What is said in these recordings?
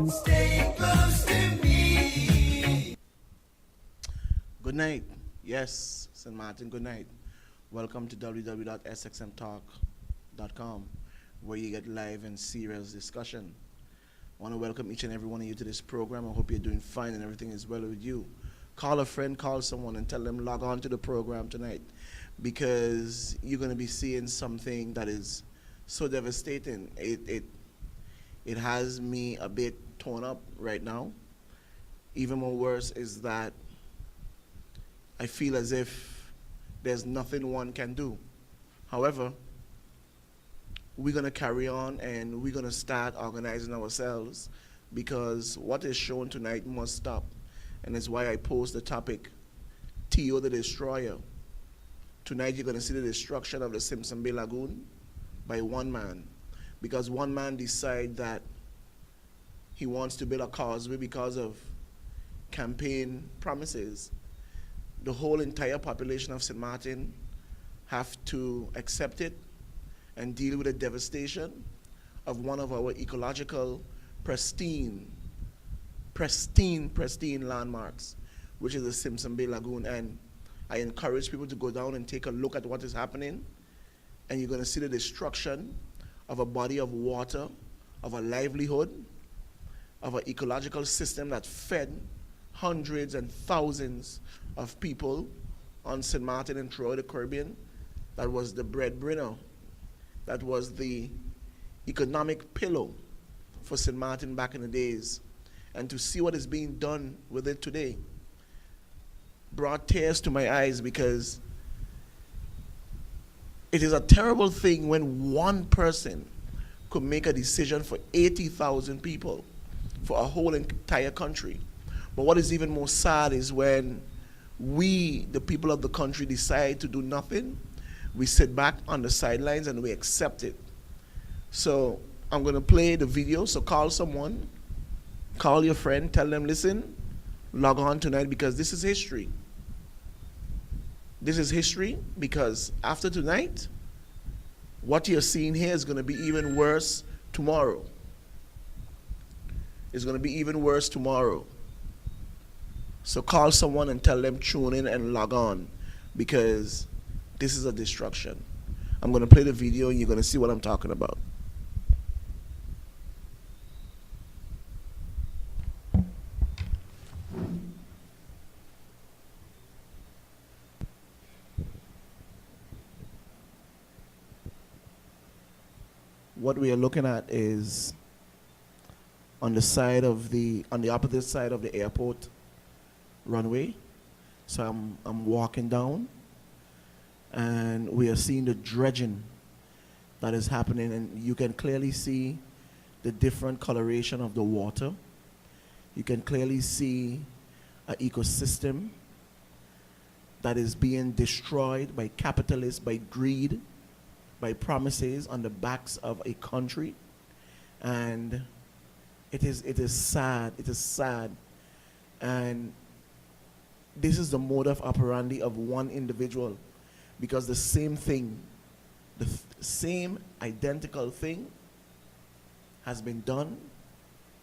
Stay close to me. Good night. Yes, St. Martin, good night. Welcome to www.sxmtalk.com, where you get live and serious discussion. I want to welcome each and every one of you to this program. I hope you're doing fine and everything is well with you. Call a friend, call someone, and tell them log on to the program tonight, because you're going to be seeing something that is so devastating. It has me a bit torn up right now. Even more worse is that I feel as if there's nothing one can do. However, we're going to carry on and we're going to start organizing ourselves, because what is shown tonight must stop. And that's why I posed the topic, T.O. the Destroyer. Tonight you're going to see the destruction of the Simpsonbay Lagoon by one man, because one man decided that he wants to build a causeway because of campaign promises. The whole entire population of St. Martin have to accept it and deal with the devastation of one of our ecological pristine landmarks, which is the Simpsonbay Lagoon. And I encourage people to go down and take a look at what is happening, and you're going to see the destruction of a body of water, of a livelihood, of an ecological system that fed hundreds and thousands of people on St. Martin and throughout the Caribbean. That was the breadwinner. That was the economic pillow for St. Martin back in the days. And to see what is being done with it today brought tears to my eyes, because it is a terrible thing when one person could make a decision for 80,000 people, for a whole entire country. But what is even more sad is when we, the people of the country, decide to do nothing. We sit back on the sidelines and we accept it. So I'm going to play the video. So call someone, call your friend, tell them, listen, log on tonight, because this is history. This is history, because after tonight, what you're seeing here is going to be even worse tomorrow. It's going to be even worse tomorrow. So call someone and tell them tune in and log on, because this is a destruction. I'm going to play the video and you're going to see what I'm talking about. What we are looking at is on the opposite side of the airport runway. So I'm walking down, and we are seeing the dredging that is happening, and you can clearly see the different coloration of the water. You can clearly see an ecosystem that is being destroyed by capitalists, by greed, by promises on the backs of a country. And it is sad. It is sad. And this is the modus operandi of one individual, because the same thing, same identical thing has been done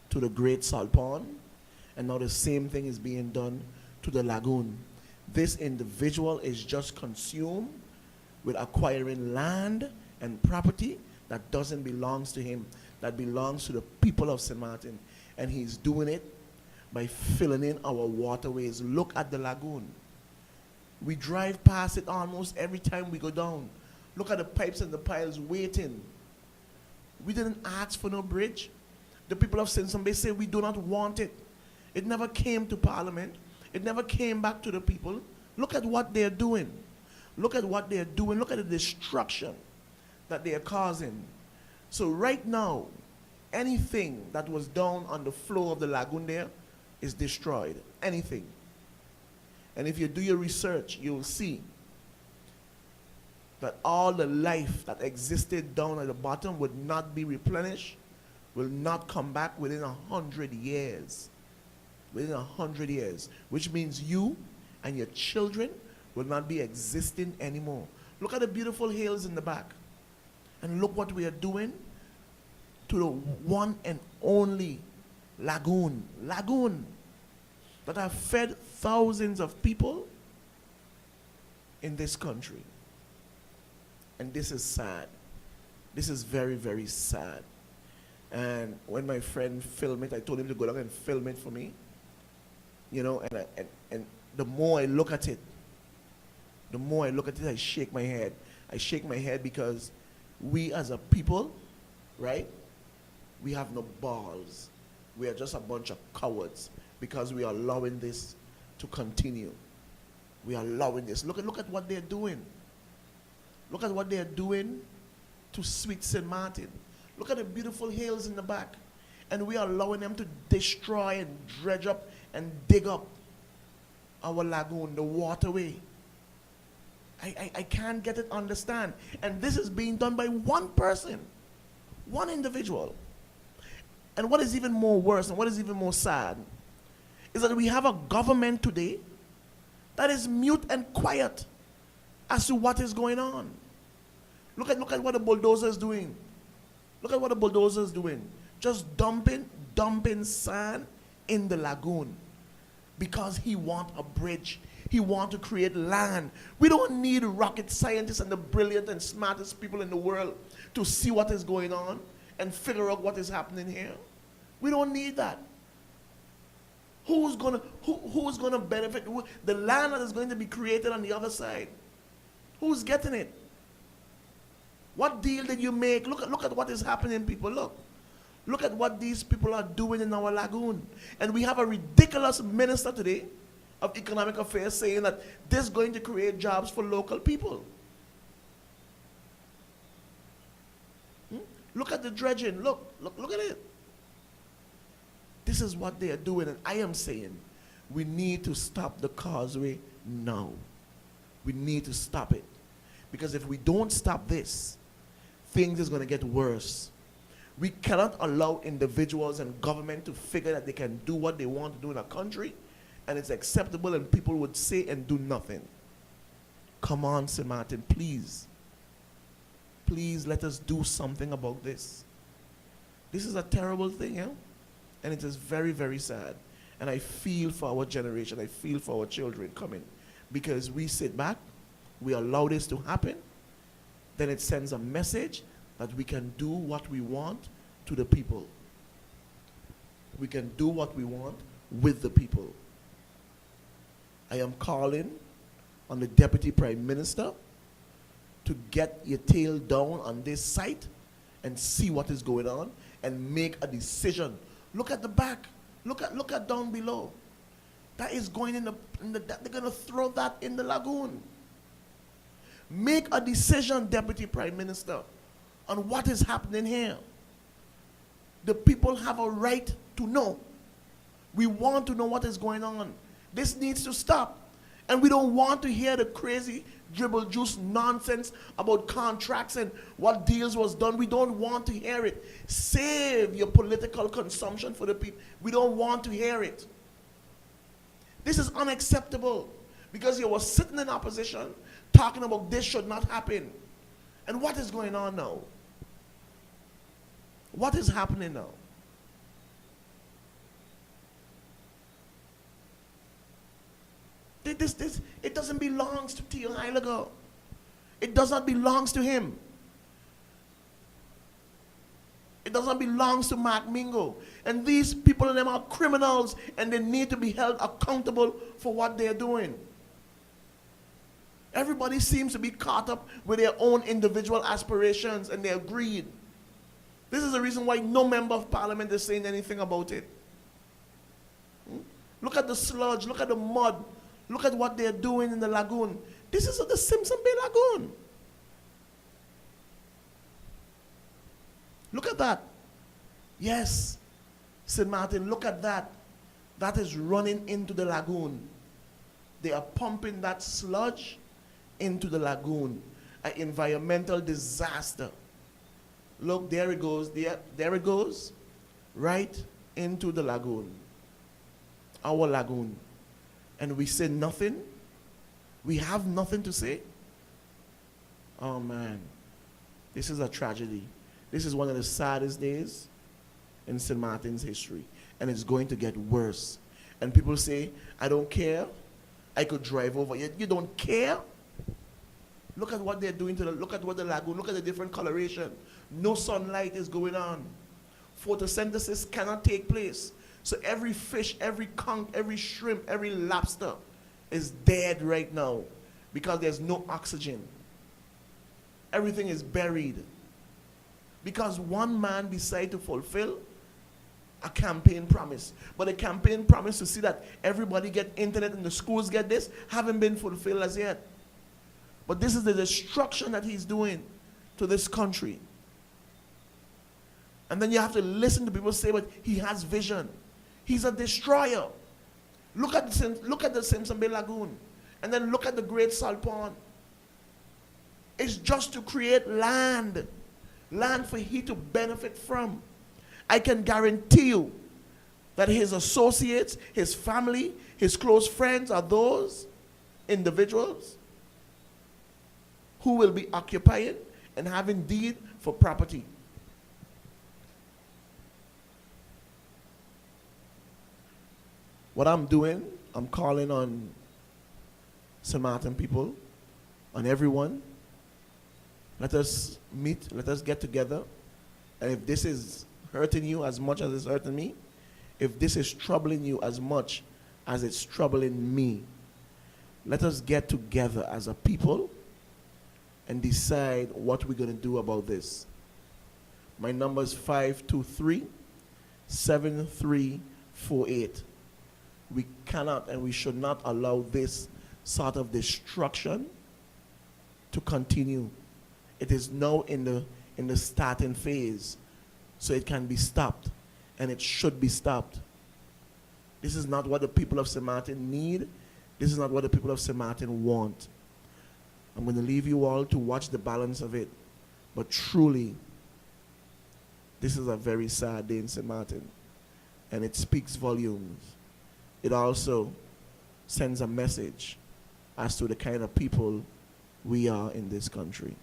to the Great Salt Pond, and now the same thing is being done to the lagoon. This individual is just consumed with acquiring land and property that doesn't belong to him, that belongs to the people of St. Martin. And he's doing it by filling in our waterways. Look at the lagoon. We drive past it almost every time we go down. Look at the pipes and the piles waiting. We didn't ask for no bridge. The people of Simpsonbay say we do not want it. It never came to Parliament. It never came back to the people. Look at what they're doing. Look at what they're doing. Look at the destruction that they are causing. So right now, anything that was down on the floor of the lagoon there is destroyed. Anything. And if you do your research, you'll see that all the life that existed down at the bottom would not be replenished, will not come back within 100 years. Within 100 years. Which means you and your children will not be existing anymore. Look at the beautiful hills in the back. And look what we are doing to the one and only lagoon that have fed thousands of people in this country. And this is sad. This is very, very sad. And when my friend filmed it, I told him to go down and film it for me. You know, and the more I look at it, I shake my head. I shake my head because we as a people, right, we have no balls. We are just a bunch of cowards because we are allowing this to continue. We are allowing this. Look at what they're doing. Look at what they're doing to Sweet St. Martin. Look at the beautiful hills in the back. And we are allowing them to destroy and dredge up and dig up our lagoon, the waterway. I can't get it understand. And this is being done by one person, one individual. And what is even more worse and what is even more sad is that we have a government today that is mute and quiet as to what is going on. Look at what the bulldozer is doing. Look at what the bulldozer is doing. Just dumping sand in the lagoon because he wants a bridge. He wants to create land. We don't need rocket scientists and the brilliant and smartest people in the world to see what is going on and figure out what is happening here. We don't need that. Who's gonna benefit? The land that is going to be created on the other side. Who's getting it? What deal did you make? Look at what is happening, people. Look at what these people are doing in our lagoon. And we have a ridiculous minister today of economic affairs saying that this is going to create jobs for local people. Look at the dredging. Look at it. This is what they are doing, and I am saying we need to stop the causeway now. We need to stop it. Because if we don't stop this, things is going to get worse. We cannot allow individuals and government to figure that they can do what they want to do in a country, and it's acceptable, and people would say and do nothing. Come on, St. Martin, please. Please let us do something about this. This is a terrible thing, yeah? And it is very, very sad. And I feel for our generation. I feel for our children coming. Because we sit back, we allow this to happen, then it sends a message that we can do what we want to the people. We can do what we want with the people. I am calling on the Deputy Prime Minister to get your tail down on this site and see what is going on and make a decision. Look at the back. Look at down below. That is going in the they're going to throw that in the lagoon. Make a decision, Deputy Prime Minister, on what is happening here. The people have a right to know. We want to know what is going on. This needs to stop. And we don't want to hear the crazy dribble juice nonsense about contracts and what deals was done. We don't want to hear it. Save your political consumption for the people. We don't want to hear it. This is unacceptable because you were sitting in opposition talking about this should not happen. And what is going on now? What is happening now? It doesn't belong to Theo Heilige. It does not belong to him. It does not belong to Mark Mingo. And these people and them are criminals and they need to be held accountable for what they're doing. Everybody seems to be caught up with their own individual aspirations and their greed. This is the reason why no member of parliament is saying anything about it. Look at the sludge, look at the mud. Look at what they're doing in the lagoon. This is the Simpsonbay Lagoon. Look at that. Yes, St. Martin, look at that. That is running into the lagoon. They are pumping that sludge into the lagoon. An environmental disaster. Look, there it goes. There it goes. Right into the lagoon. Our lagoon. And we say nothing. We have nothing to say. Oh man, this is a tragedy. This is one of the saddest days in St. Martin's history, and it's going to get worse. And people say, I don't care. I could drive over. You don't care? Look at what they're doing look at what the lagoon, look at the different coloration. No sunlight is going on. Photosynthesis cannot take place. So every fish, every conch, every shrimp, every lobster is dead right now because there's no oxygen. Everything is buried. Because one man decided to fulfill a campaign promise. But the campaign promise to see that everybody get internet and the schools get this haven't been fulfilled as yet. But this is the destruction that he's doing to this country. And then you have to listen to people say, but he has vision. He's a destroyer. Look at the Simpsonbay Lagoon. And then look at the Great Salt Pond. It's just to create land. Land for he to benefit from. I can guarantee you that his associates, his family, his close friends are those individuals who will be occupying and having deed for property. What I'm doing, I'm calling on St. Martin people, on everyone. Let us meet, let us get together. And if this is hurting you as much as it's hurting me, if this is troubling you as much as it's troubling me, let us get together as a people and decide what we're going to do about this. My number is 523-7348. We cannot and we should not allow this sort of destruction to continue. It is now in the starting phase, so it can be stopped, and it should be stopped. This is not what the people of St. Martin need. This is not what the people of St. Martin want. I'm going to leave you all to watch the balance of it. But truly, this is a very sad day in St. Martin, and it speaks volumes. It also sends a message as to the kind of people we are in this country.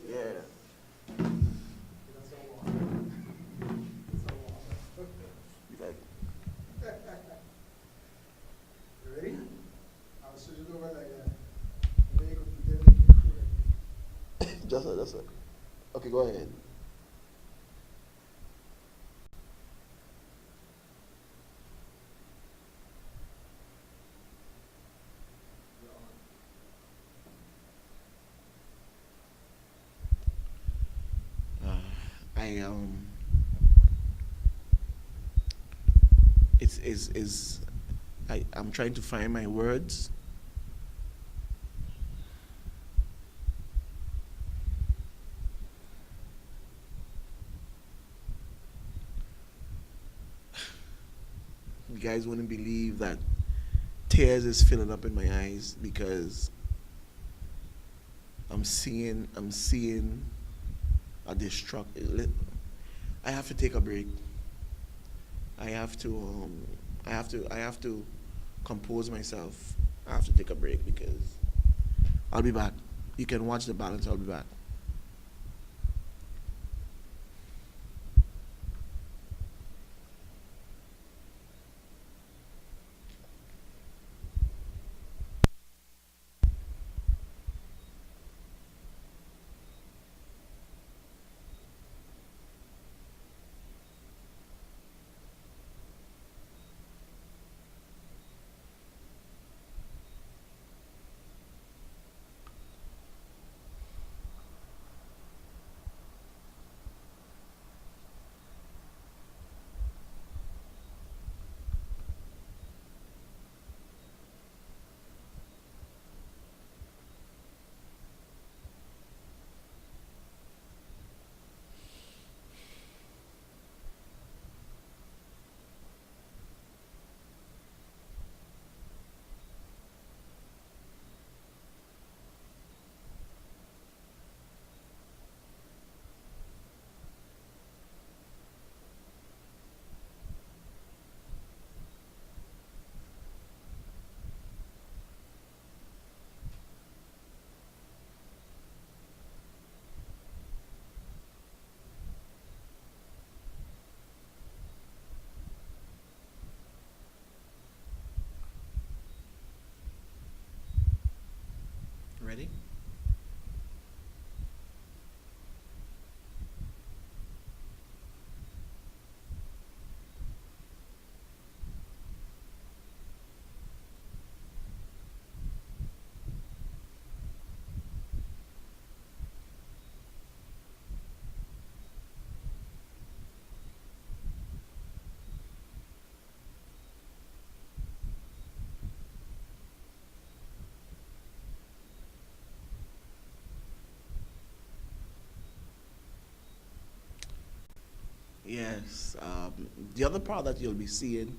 Yeah. You ready? I'll switch it over like that. And then you can Just a. Okay, go ahead. I'm trying to find my words. You guys wouldn't believe that tears is filling up in my eyes because I'm seeing a destruction. I have to take a break. I have to compose myself. I have to take a break because I'll be back. You can watch the balance. I'll be back. ready? Yes. The other part that you'll be seeing,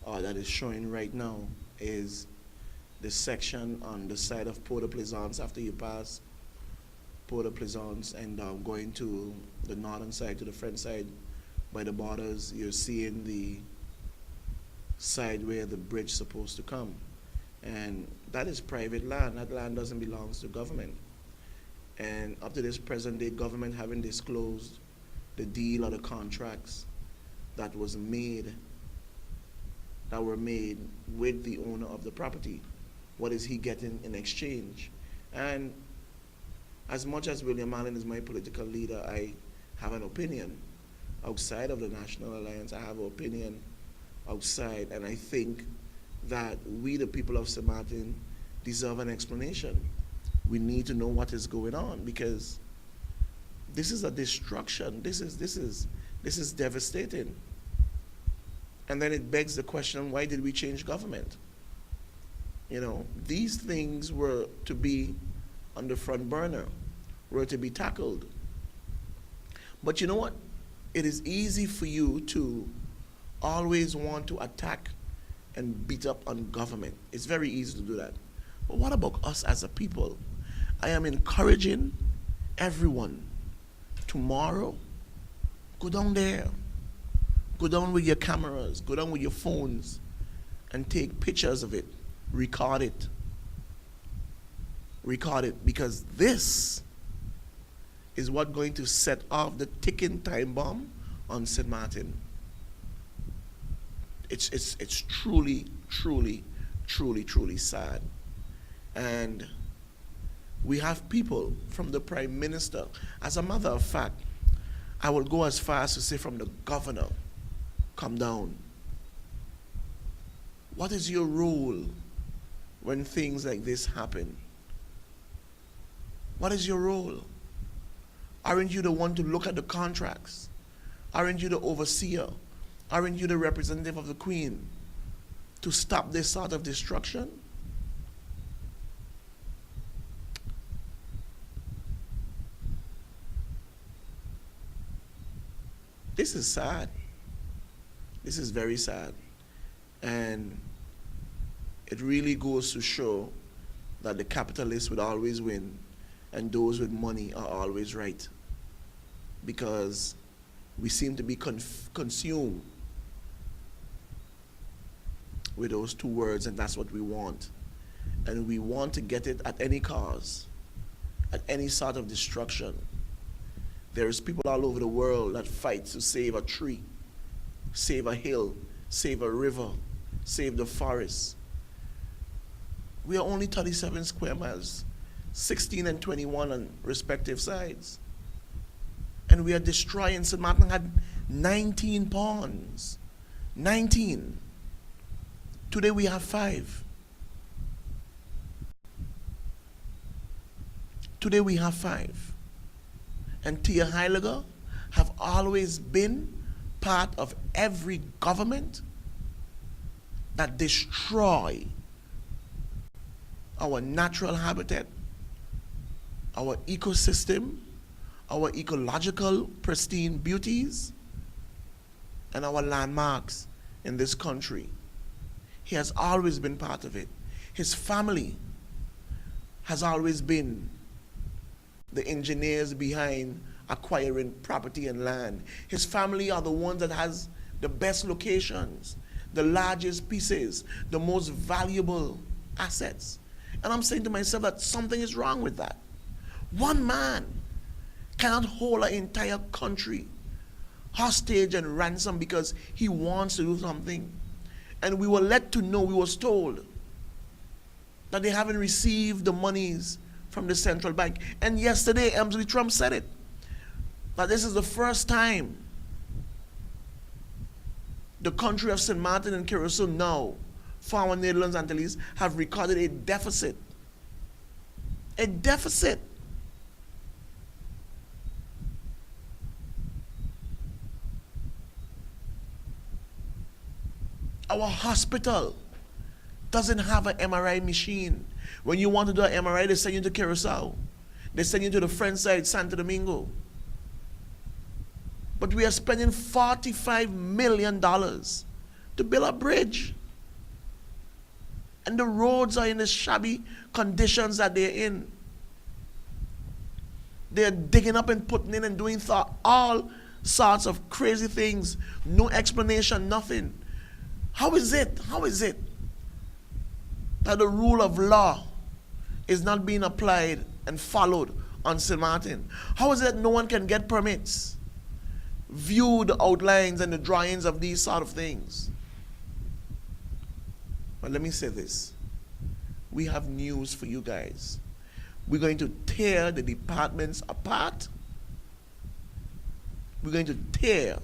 that is showing right now, is the section on the side of Port au Plaisance after you pass Port au Plaisance and going to the northern side, to the French side by the borders. You're seeing the side where the bridge is supposed to come. And that is private land. That land doesn't belong to government. And up to this present day, government haven't disclosed the deal or the contracts that was made, that were made with the owner of the property. What is he getting in exchange? And as much as William Allen is my political leader, I have an opinion. Outside of the National Alliance, I have an opinion outside, and I think that we, the people of St. Martin, deserve an explanation. We need to know what is going on, because this is a destruction. This is devastating. And then it begs the question, why did we change government? You know, these things were to be on the front burner, were to be tackled. But you know what? It is easy for you to always want to attack and beat up on government. It's very easy to do that. But what about us as a people? I am encouraging everyone, tomorrow, go down there. Go down with your cameras, go down with your phones, and take pictures of it. Record it. Record it, because this is what's going to set off the ticking time bomb on St. Martin. It's truly, truly, truly, truly sad. And we have people from the Prime Minister. As a matter of fact, I will go as far as to say from the governor, come down. What is your role when things like this happen? What is your role? Aren't you the one to look at the contracts? Aren't you the overseer? Aren't you the representative of the Queen to stop this sort of destruction? This is sad. This is very sad. And it really goes to show that the capitalists would always win and those with money are always right. Because we seem to be consumed with those two words, and that's what we want. And we want to get it at any cost, at any sort of destruction. There's people all over the world that fight to save a tree, save a hill, save a river, save the forest. We are only 37 square miles, 16 and 21 on respective sides. And we are destroying. St. Martin had 19 ponds. 19. Today we have 5. Today we have 5. And Tia Heiliger have always been part of every government that destroy our natural habitat, our ecosystem, our ecological pristine beauties, and our landmarks in this country. He has always been part of it. His family has always been the engineers behind acquiring property and land. His family are the ones that has the best locations, the largest pieces, the most valuable assets. And I'm saying to myself that something is wrong with that. One man cannot hold an entire country hostage and ransom because he wants to do something. And we were led to know, we was told that they haven't received the monies from the central bank. And yesterday, Emsley Trump said it, that this is the first time the country of St. Martin and Curacao now, former Netherlands Antilles, have recorded a deficit. A deficit. Our hospital doesn't have an MRI machine. When you want to do an MRI, they send you to Curacao. They send you to the French side, Santo Domingo. But we are spending $45 million to build a bridge. And the roads are in the shabby conditions that they're in. They're digging up and putting in and doing all sorts of crazy things. No explanation, nothing. How is it that the rule of law is not being applied and followed on St. Martin? How is it that no one can get permits, view the outlines and the drawings of these sort of things? But let me say this. We have news for you guys. We're going to tear the departments apart. We're going to tear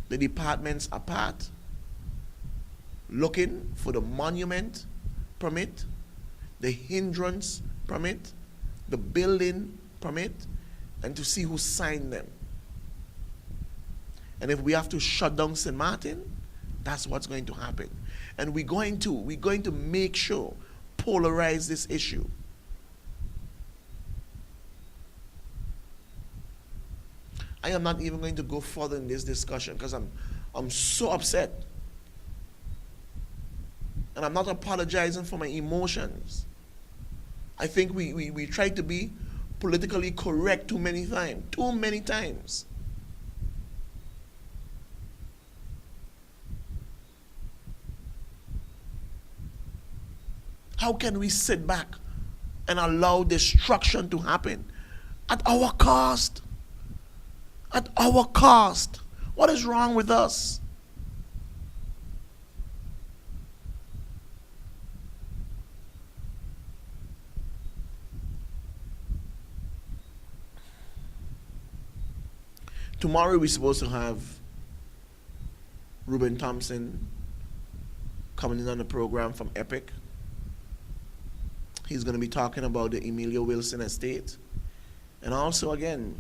the departments apart, looking for the monument permit, the hindrance permit, the building permit, and to see who signed them. And if we have to shut down St. Martin, that's what's going to happen. And we're going to make sure, polarize this issue. I am not even going to go further in this discussion because I'm so upset. And I'm not apologizing for my emotions. I think we try to be politically correct too many times. How can we sit back and allow destruction to happen at our cost? At our cost. What is wrong with us? Tomorrow we're supposed to have Ruben Thompson coming in on the program from Epic. He's going to be talking about the Emilio Wilson estate. And also, again,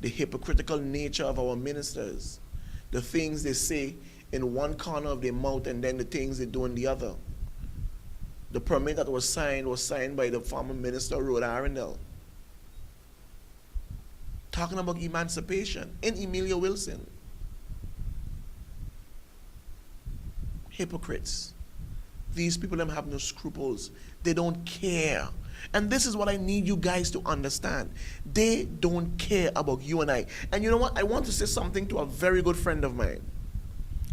the hypocritical nature of our ministers. The things they say in one corner of their mouth and then the things they do in the other. The permit that was signed by the former minister, Rhoda Arundel. Talking about emancipation in Emilio Wilson. Hypocrites. These people don't have no scruples. They don't care. And this is what I need you guys to understand. They don't care about you and I. And you know what? I want to say something to a very good friend of mine.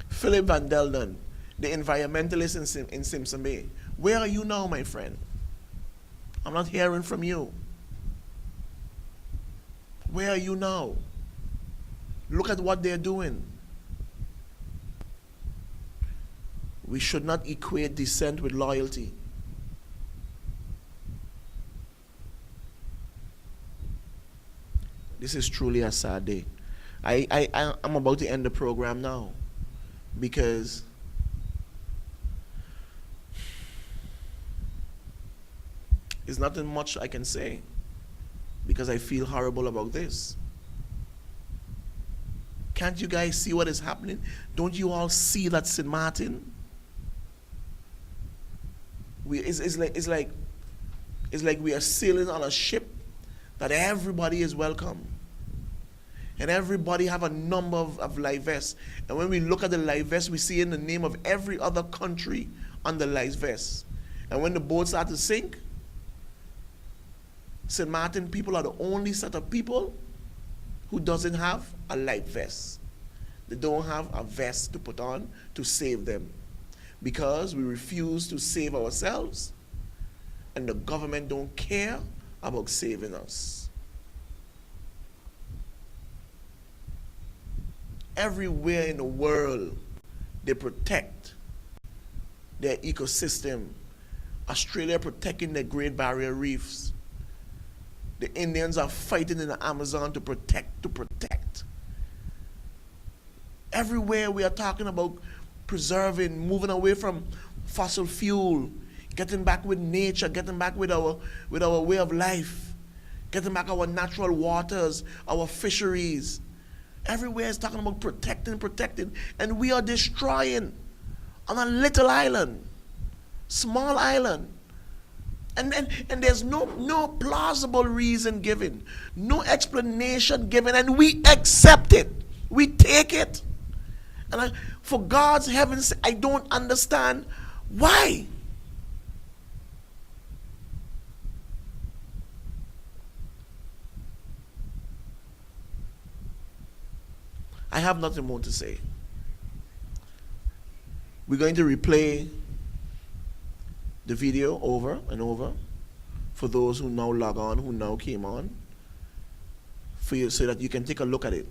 Philip Van Delden, the environmentalist in Simpson Bay. Where are you now, my friend? I'm not hearing from you. Where are you now? Look at what they're doing. We should not equate dissent with loyalty. This is truly a sad day. I'm about to end the program now because there's nothing much I can say because I feel horrible about this. Can't you guys see what is happening? Don't you all see that St. Martin? It's like we are sailing on a ship that everybody is welcome. And everybody have a number of life vests. And when we look at the life vests, we see in the name of every other country on the life vest. And when the boats start to sink, St. Martin people are the only set of people who doesn't have a life vest. They don't have a vest to put on to save them. Because we refuse to save ourselves, and the government don't care about saving us. Everywhere in the world, they protect their ecosystem Australia protecting the Great Barrier Reefs. The Indians are fighting in the Amazon to protect, to protect. Everywhere we are talking about preserving, moving away from fossil fuel, getting back with nature, getting back with our way of life, getting back our natural waters, our fisheries. Everywhere is talking about protecting, protecting, and we are destroying on a little island, small island. And there's no plausible reason given, no explanation given, and we accept it. We take it. And for God's heaven's sake, I don't understand why. I have nothing more to say. We're going to replay the video over and over for those who now log on, who now came on, for you, so that you can take a look at it.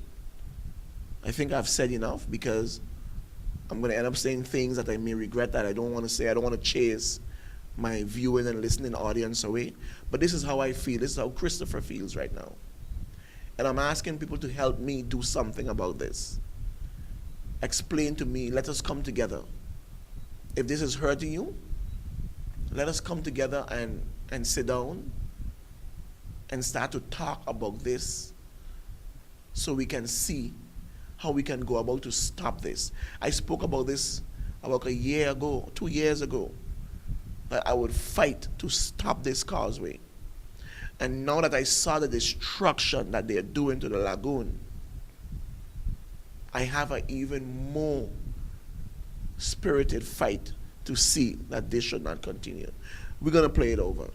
I think I've said enough, because I'm going to end up saying things that I may regret that I don't want to say. I don't want to chase my viewing and listening audience away. But this is how I feel. This is how Christopher feels right now. And I'm asking people to help me do something about this. Explain to me. Let us come together. If this is hurting you, let us come together and sit down and start to talk about this, so we can see how we can go about to stop this. I spoke about this about a year ago, 2 years ago, that I would fight to stop this causeway. And now that I saw the destruction that they are doing to the lagoon, I have an even more spirited fight to see that this should not continue. We're going to play it over.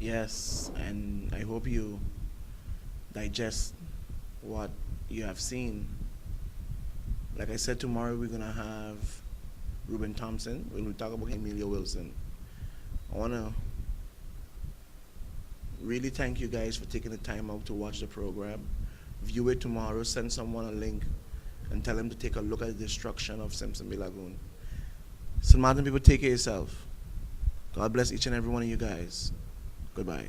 Yes, and I hope you digest what you have seen. Like I said, tomorrow we're gonna have Ruben Thompson. We'll be talking about Emilio Wilson. I wanna really thank you guys for taking the time out to watch the program. View it tomorrow. Send someone a link and tell them to take a look at the destruction of Simpsonbay Lagoon. St. Martin people, take care of yourself. God bless each and every one of you guys. Goodbye.